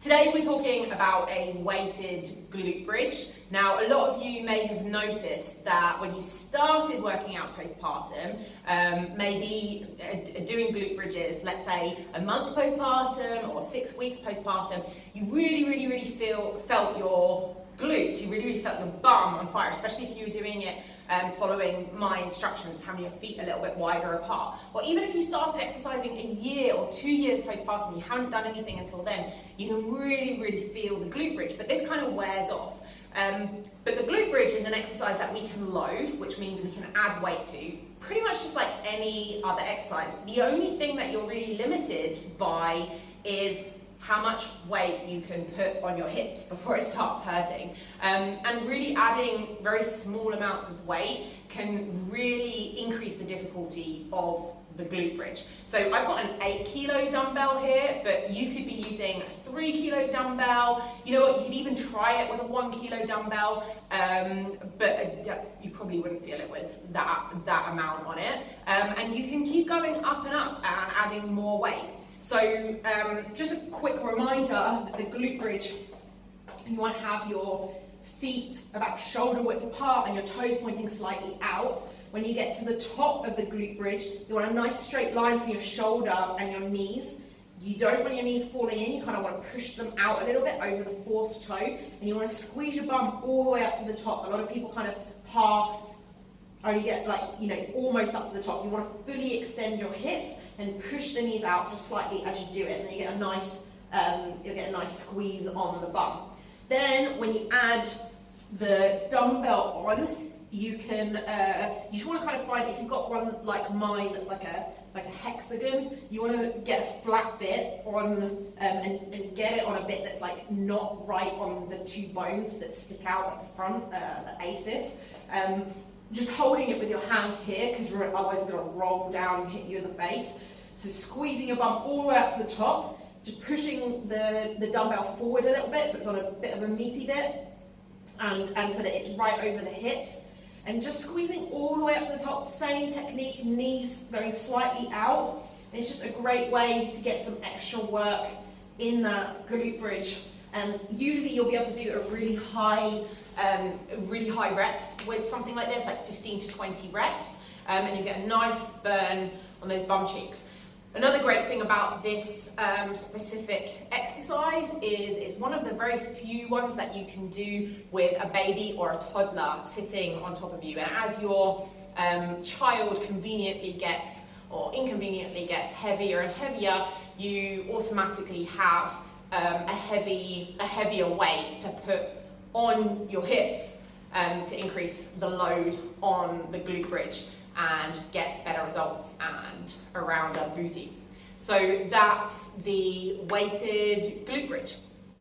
Today we're talking about a weighted glute bridge. Now, a lot of you may have noticed that when you started working out postpartum, maybe doing glute bridges, let's say a month postpartum or 6 weeks postpartum, you really felt your glutes, you really felt your bum on fire, especially if you were doing it following my instructions, having your feet a little bit wider apart. Or even if you started exercising a year or 2 years postpartum, you haven't done anything until then, you can really feel the glute bridge, but this kind of wears off. But the glute bridge is an exercise that we can load, which means we can add weight to, pretty much just like any other exercise. The only thing that you're really limited by is how much weight you can put on your hips before it starts hurting. And really adding very small amounts of weight can really increase the difficulty of the glute bridge. So I've got an 8 kilo dumbbell here, but you could be using a 3 kilo dumbbell. You know what, you could even try it with a 1 kilo dumbbell, but you probably wouldn't feel it with that amount on it. And you can keep going up and up and adding more weight. So just a quick reminder that the glute bridge, you want to have your feet about shoulder width apart and your toes pointing slightly out. When you get to the top of the glute bridge, you want a nice straight line from your shoulder and your knees. You don't want your knees falling in, you kind of want to push them out a little bit over the fourth toe, and you want to squeeze your bum all the way up to the top. A lot of people kind of only get almost up to the top. You want to fully extend your hips and push the knees out just slightly as you do it, and then you get you'll get a nice squeeze on the bum. Then when you add the dumbbell on, you can you just want to kind of find, if you've got one like mine that's like a hexagon, you want to get a flat bit on and get it on a bit that's like not right on the two bones that stick out at the front, the ACEs. Just holding it with your hands here, because otherwise it's going to roll down and hit you in the face. So squeezing your bum all the way up to the top, just pushing the dumbbell forward a little bit so it's on a bit of a meaty bit, and so that it's right over the hips. And just squeezing all the way up to the top, same technique, knees going slightly out. And it's just a great way to get some extra work in that glute bridge. And usually you'll be able to do a really high reps with something like this, like 15 to 20 reps, and you get a nice burn on those bum cheeks. Another great thing about this specific exercise is it's one of the very few ones that you can do with a baby or a toddler sitting on top of you. And as your child conveniently gets or inconveniently gets heavier and heavier, you automatically have a heavier weight to put on your hips to increase the load on the glute bridge and get better results and a rounder booty. So that's the weighted glute bridge.